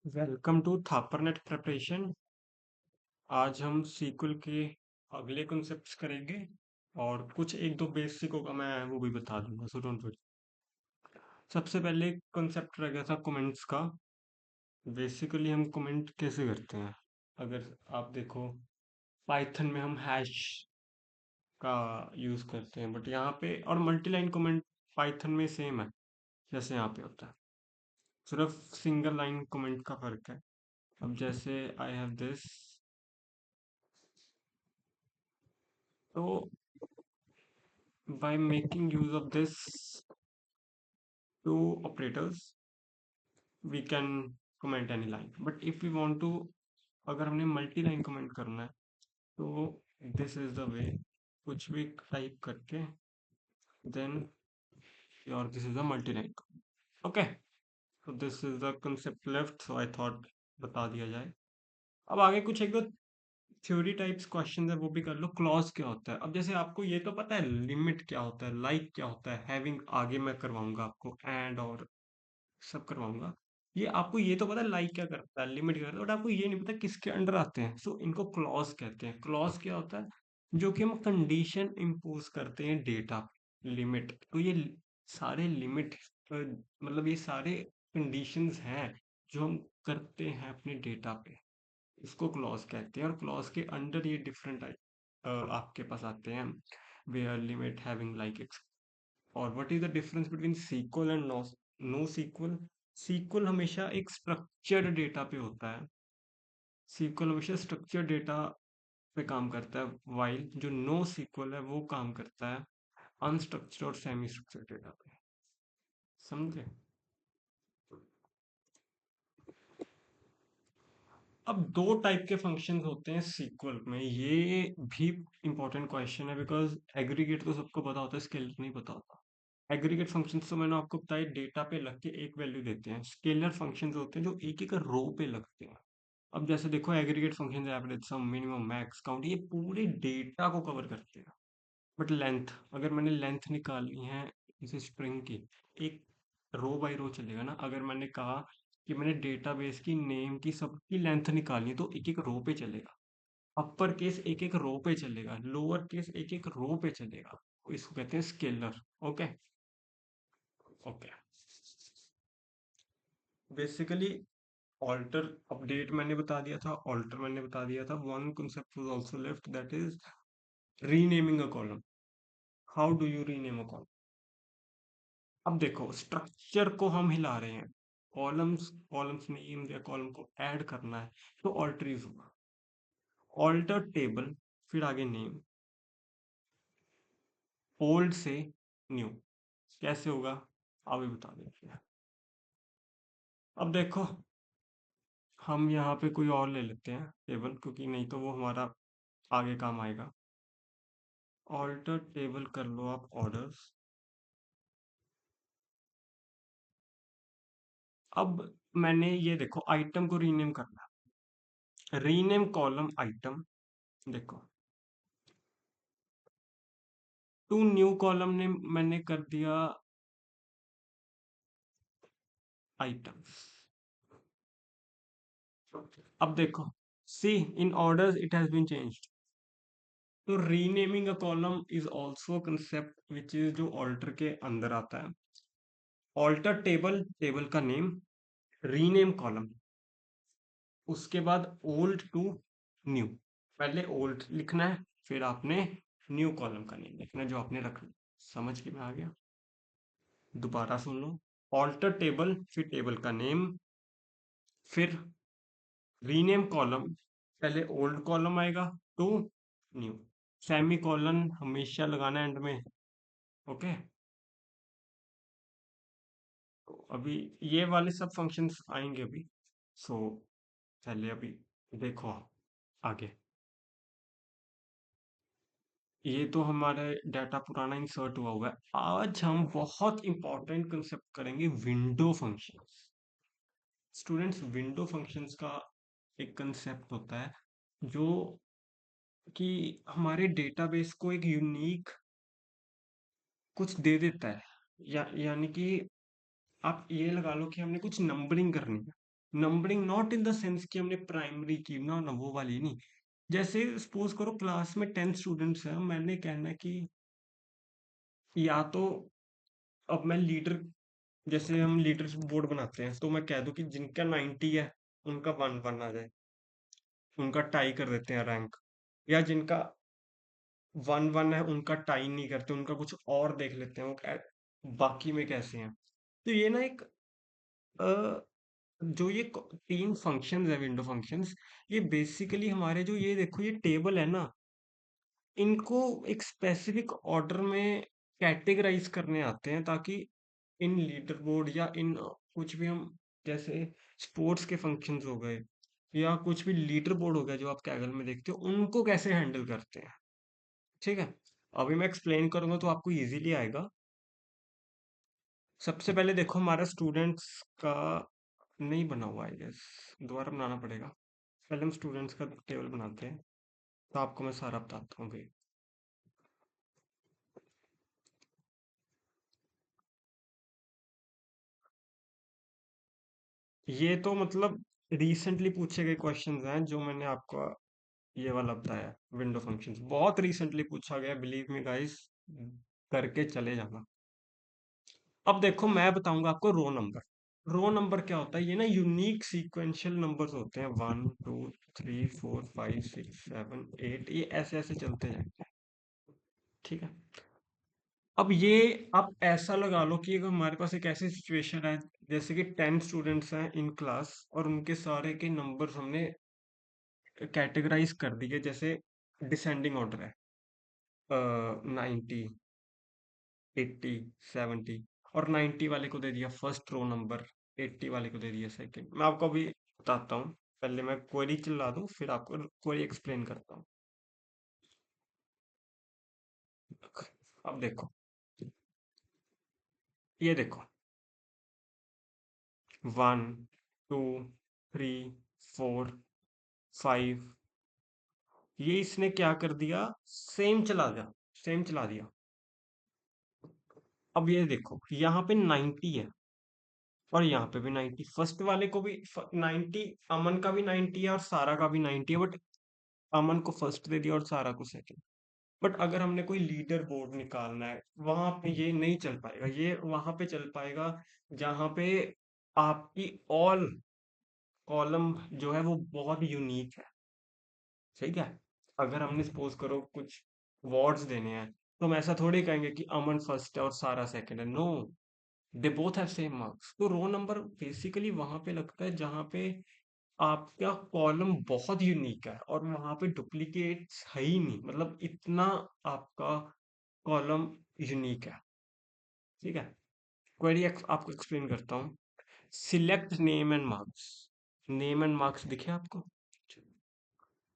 Welcome to थापरनेट preparation. आज हम sequel के अगले कॉन्सेप्ट्स करेंगे और कुछ एक दो बेसिकों का मैं वो भी बता दूंगा, सो डोंट वरी। सबसे पहले कॉन्सेप्ट रह गया था कमेंट्स का। बेसिकली हम कमेंट कैसे करते हैं, अगर आप देखो पाइथन में हम हैश का यूज करते हैं, बट यहाँ पे और मल्टीलाइन कमेंट पाइथन में सेम है जैसे यहाँ पे होता है, सिर्फ सिंगल लाइन कमेंट का फर्क है। अब जैसे आई हैव दिस, तो by making use of this two operators we can comment any line, but if we want to, अगर हमने मल्टी लाइन कमेंट करना है तो दिस इज द वे, कुछ भी टाइप करके देन और this is a multi line. Okay, तो this is the concept left, so I thought बता दिया जाए। अब आगे कुछ एक दो थ्योरी टाइप्स क्वेश्चन है, वो भी कर लो। क्लॉज क्या होता है? अब जैसे आपको ये तो पता है लिमिट क्या होता है, लाइक क्या होता है, हैविंग आगे मैं करवाऊंगा आपको, एंड और सब करवाऊंगा। ये आपको ये तो पता है लाइक क्या करता है, लिमिट क्या करता है, बट आपको ये नहीं पता किसके अंडर आते हैं। सो इनको क्लॉज कहते हैं। क्लॉज क्या होता है? जो कि हम कंडीशन इम्पोज करते हैं डेटा, लिमिट। तो ये सारे लिमिट, मतलब ये सारे कंडीशंस हैं जो हम करते हैं अपने डेटा पे, इसको क्लॉज कहते हैं। और क्लॉज के अंडर ये डिफरेंट आपके पास आते हैं, where limit having like x. और what is the difference between SQL and no NoSQL? SQL हमेशा एक स्ट्रक्चर्ड डेटा पे होता है, सीक्वल हमेशा स्ट्रक्चर्ड डेटा पे काम करता है, वाइल जो नो सीक्वल है वो काम करता है अनस्ट्रक्चर्ड और सेमी स्ट्रक्चर्ड डेटा पे। समझे? अब दो टाइप के फंक्शंस होते हैं सीक्वल में, ये भी इंपॉर्टेंट क्वेश्चन है, बिकॉज एग्रीगेट तो सबको पता होता है, स्केलर नहीं पता होता। एग्रीगेट फंक्शंस तो मैंने आपको बताया डेटा पे लग के एक वैल्यू देते हैं। स्केलर फंक्शंस होते हैं जो एक एक रो पे लगते हैं। अब जैसे देखो एग्रीगेट फंक्शन, एवरेज, सम, मिनिमम, मैक्स, काउंट, ये पूरे डेटा को कवर करते हैं। बट लेंथ, अगर मैंने लेंथ निकालनी है किसी स्ट्रिंग की, एक रो बाय रो चलेगा ना। अगर मैंने कहा कि मैंने डेटाबेस की नेम की सबकी लेंथ निकालनी है तो एक एक रो पे चलेगा। अपर केस एक एक रो पे चलेगा, लोअर केस एक एक रो पे चलेगा। तो इसको कहते हैं scalar. Okay, okay. Basically alter update मैंने बता दिया था, ऑल्टर मैंने बता दिया था। One concept was also left, that is renaming a column. How do you rename a column? अब देखो स्ट्रक्चर को हम हिला रहे हैं, कॉलम्स कॉलम्स नेम या कॉलम को ऐड करना है तो ऑल्टर यूज होगा। ऑल्टर टेबल, फिर आगे नेम, ओल्ड से न्यू। कैसे होगा अभी बता देते हैं। अब देखो हम यहाँ पे कोई और ले लेते हैं टेबल, क्योंकि नहीं तो वो हमारा आगे काम आएगा। ऑल्टर टेबल कर लो आप ऑर्डर्स। अब मैंने ये देखो आइटम को रीनेम करना है, रीनेम कॉलम आइटम। देखो टू न्यू कॉलम ने मैंने कर दिया आइटम्स। अब देखो see in orders it has been changed. तो renaming a column is also concept which is जो ऑल्टर के अंदर आता है। ऑल्टर टेबल, टेबल का नेम, रीनेम कॉलम, उसके बाद ओल्ड टू न्यू। पहले ओल्ड लिखना है, फिर आपने न्यू कॉलम का नेम लिखना है जो आपने रखना। समझ के में आ गया? दोबारा सुन लो। ऑल्टर टेबल, फिर टेबल का नेम, फिर रीनेम कॉलम, पहले ओल्ड कॉलम आएगा टू न्यू, सेमी कॉलन हमेशा लगाना एंड में। ओके, तो अभी ये वाले सब फंक्शंस आएंगे अभी। सो पहले अभी देखो आगे। ये तो हमारा डाटा पुराना इंसर्ट हुआ हुआ है। आज हम बहुत इंपॉर्टेंट कंसेप्ट करेंगे, window functions. Students, window functions का एक कंसेप्ट होता है जो कि हमारे डेटाबेस को एक यूनिक कुछ दे देता है, यानी कि आप ये लगा लो कि हमने कुछ नंबरिंग करनी है। Numbering not in the sense कि हमने प्राइमरी की ना वो वाली नहीं। जैसे सपोज करो क्लास में 10 स्टूडेंट्स हैं, मैंने कहना है कि या तो अब मैं लीडर, जैसे हम लीडर बोर्ड बनाते हैं तो मैं कह दूं कि जिनका 90 है उनका 1-1 आ जाए, उनका टाई कर देते हैं रैंक। या जिनका 1-1 है उनका टाई नहीं करते, उनका कुछ और देख लेते हैं वो बाकी में कैसे हैं। तो ये ना एक अ, जो ये 3 फंक्शंस है विंडो फंक्शंस, ये बेसिकली हमारे जो ये देखो ये टेबल है ना, इनको एक स्पेसिफिक ऑर्डर में कैटेगराइज करने आते हैं, ताकि इन लीडर बोर्ड या इन कुछ भी हम, जैसे स्पोर्ट्स के फंक्शंस हो गए या कुछ भी लीडर बोर्ड हो गया जो आप कैगल में देखते हो, उनको कैसे हैंडल करते हैं। ठीक है, अभी मैं एक्सप्लेन करूंगा तो आपको इजीली आएगा। सबसे पहले देखो हमारा स्टूडेंट्स का नहीं बना हुआ है, यस, दोबारा बनाना पड़ेगा। पहले हम स्टूडेंट्स का टेबल बनाते हैं, तो आपको मैं सारा बताता हूँ अभी। ये तो मतलब रिसेंटली पूछे गए क्वेश्चंस हैं जो मैंने आपको ये वाला बताया। विंडो फंक्शंस बहुत रिसेंटली पूछा गया, बिलीव मी गाइस, करके चले जाना। अब देखो मैं बताऊंगा आपको रो नंबर। रो नंबर क्या होता है, ये ना यूनिक सीक्वेंशियल नंबर्स होते हैं, 1 2 3 4 5 6 7 8, ये ऐसे ऐसे चलते जाएंगे। ठीक है, अब ये आप ऐसा लगा लो कि अगर हमारे पास एक ऐसी सिचुएशन है जैसे कि 10 स्टूडेंट्स हैं इन क्लास और उनके सारे के नंबर्स हमने कैटेगराइज कर दिए, जैसे डिसेंडिंग ऑर्डर है, 90, 80, 70, और 90 वाले को दे दिया फर्स्ट रो नंबर, 80 वाले को दे दिया सेकंड। मैं आपको अभी बताता हूँ, पहले मैं क्वेरी चिल्ला दूँ फिर आपको क्वेरी एक्सप्लेन करता हूँ। अब देखो, ये देखो, 1 2 3 4 5, ये इसने क्या कर दिया, सेम चला दिया। अब ये देखो यहाँ पे 90 है और यहाँ पे भी 90, फर्स्ट वाले को भी 90, अमन का भी 90 है और सारा का भी 90 है, बट अमन को फर्स्ट दे दिया और सारा को सेकंड। बट अगर हमने कोई लीडर बोर्ड निकालना है, वहां पे ये नहीं चल पाएगा, ये वहां पे चल पाएगा जहां पे आपकी ऑल कॉलम जो है वो बहुत यूनिक है। ठीक है, अगर हमने सपोज करो कुछ वार्ड्स देने हैं, तो हम ऐसा थोड़ी कहेंगे कि अमन फर्स्ट है और सारा सेकंड है, no, they both have same marks. तो रो नंबर बेसिकली वहां पे लगता है जहां पे आपका कॉलम बहुत यूनिक है और वहां पे डुप्लीकेट्स है ही नहीं, मतलब इतना आपका कॉलम यूनिक है। ठीक है, क्वेरी आपको एक्सप्लेन करता हूँ। Select name and marks, name and marks दिखे आपको।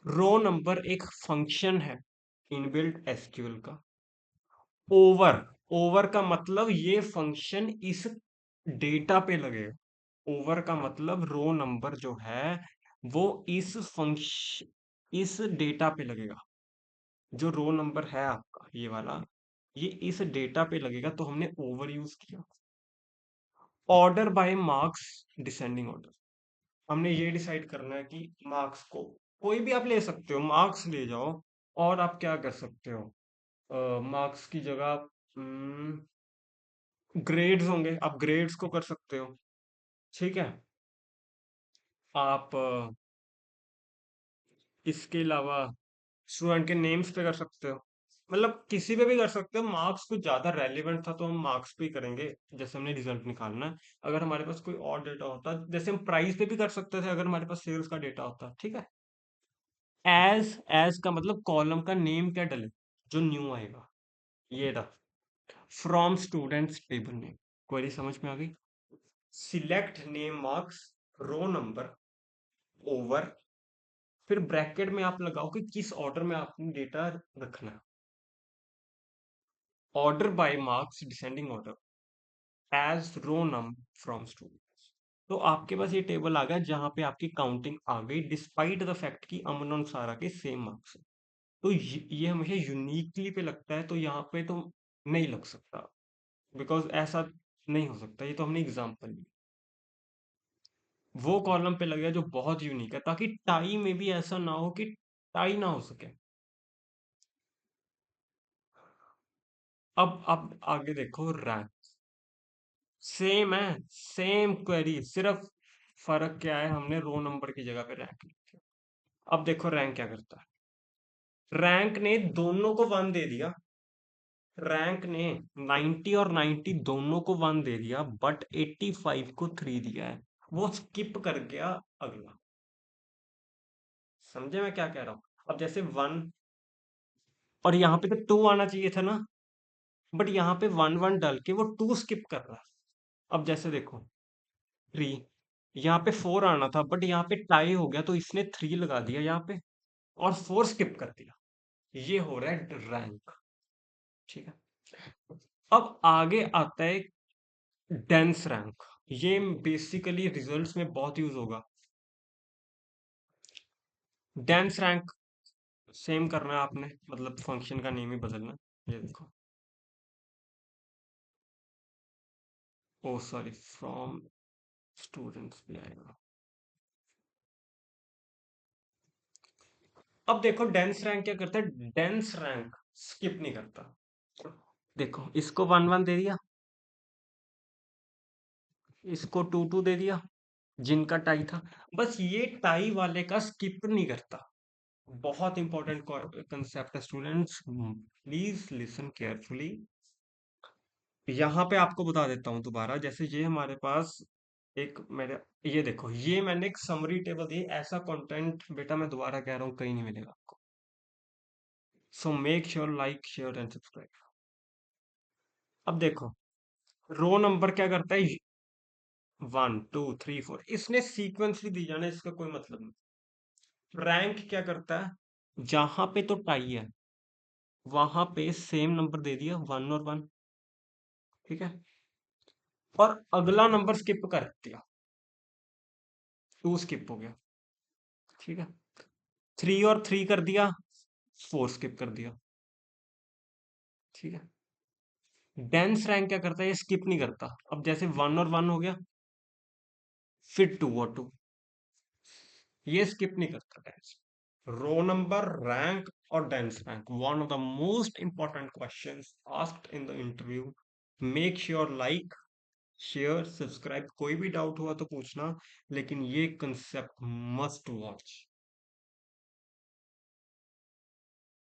रो नंबर एक फंक्शन है इनबिल्ट एसक्यूएल का। ओवर, ओवर का मतलब ये फंक्शन इस डेटा पे लगेगा। ओवर का मतलब रो नंबर जो है वो इस फंक्शन, इस डेटा पे लगेगा। जो रो नंबर है आपका ये वाला, ये इस डेटा पे लगेगा, तो हमने ओवर यूज किया। Order by marks, descending order, हमने ये डिसाइड करना है कि मार्क्स को कोई भी आप ले सकते हो, मार्क्स ले जाओ। और आप क्या कर सकते हो, मार्क्स की जगह ग्रेड्स होंगे, आप ग्रेड्स को कर सकते हो। ठीक है, आप इसके अलावा स्टूडेंट के नेम्स पे कर सकते हो, मतलब किसी पे भी कर सकते हो। मार्क्स कुछ ज्यादा रेलिवेंट था तो हम मार्क्स पे ही करेंगे, जैसे हमने रिजल्ट निकालना है। अगर हमारे पास कोई और डेटा होता, जैसे हम प्राइस पे भी कर सकते थे अगर हमारे पास सेल्स का डेटा होता। ठीक है, एज का मतलब कॉलम का नेम क्या डले, जो न्यू आएगा, ये रहा। From students table name, query समझ में आ गई। Select name marks, row number, over, फिर ब्रैकेट में आप लगाओ कि किस ऑर्डर में आपने डेटा रखना है। Order by marks, descending order, as row num from students. तो आपके पास ये टेबल आ गया जहां पे आपकी काउंटिंग आ गई, डिस्पाइट द फैक्ट कि अमन और सारा के सेम मार्क्स है। तो ये हमेशा यूनिकली पे लगता है, तो यहाँ पे तो नहीं लग सकता, बिकॉज ऐसा नहीं हो सकता। ये तो हमने एग्जाम्पल ली। वो कॉलम पे लगेगा जो बहुत यूनिक है, ताकि टाई में भी ऐसा ना हो कि टाई ना हो सके। अब आगे देखो, रैंक सेम है, सेम क्वेरी, सिर्फ फर्क क्या है, हमने रो नंबर की जगह पे रैंक लिखा। अब देखो रैंक क्या करता है। रैंक ने दोनों को 1 दे दिया, रैंक ने 90 और 90 दोनों को 1 दे दिया, बट 85 को 3 दिया है। वो स्किप कर गया अगला। समझे मैं क्या कह रहा हूँ? अब जैसे 1, और यहाँ पे तो 2 आना चाहिए था ना, बट यहाँ पे 1 1 डाल के वो 2 स्किप कर रहा है। अब जैसे देखो 3, यहाँ पे 4 आना था, बट यहाँ पे टाई हो गया, तो इसने 3 लगा दिया यहाँ पे और 4 स्किप कर दिया। ये हो रहा है रैंक। ठीक है। अब आगे आता है डेंस रैंक। ये बेसिकली रिजल्ट्स में बहुत यूज होगा। डेंस रैंक सेम करना है आपने, मतलब फंक्शन का नेम ही बदलना है। ये देखो, ओ सॉरी, फ्रॉम स्टूडेंट्स भी आएगा। अब देखो डेंस रैंक क्या करता है, डेंस रैंक स्किप नहीं करता। देखो इसको 1 1 दे दिया, इसको 2 2 दे दिया, जिनका टाई था। बस ये टाई वाले का स्किप नहीं करता। बहुत इंपॉर्टेंट कंसेप्ट है स्टूडेंट्स, प्लीज लिसन केयरफुली। यहाँ पे आपको बता देता हूँ दोबारा, जैसे ये हमारे पास एक मेरे, ये देखो, ये मैंने एक समरी टेबल दी। ऐसा कंटेंट बेटा मैं दोबारा कह रहा हूँ कहीं नहीं मिलेगा आपको। So make sure like share and subscribe. अब देखो रो नंबर क्या करता है, 1 2 3 4, इसने सीक्वेंसली दी जाना, इसका कोई मतलब नहीं। रैंक क्या करता है, जहां पे तो टाई है वहां पे सेम नंबर दे दिया, 1 और 1। ठीक है। और अगला नंबर स्किप कर दिया, 2 स्किप हो गया। ठीक है। 3 और 3 कर दिया, 4 स्किप कर दिया। ठीक है। डेंस रैंक क्या करता है, ये स्किप नहीं करता। अब जैसे 1 और 1 हो गया, फिर 2 और 2, ये स्किप नहीं करता डेंस। रो नंबर, रैंक और dense rank, one of the most important questions asked in the interview. Make sure like share subscribe. कोई भी डाउट हुआ तो पूछना, लेकिन ये कंसेप्ट मस्ट वॉच।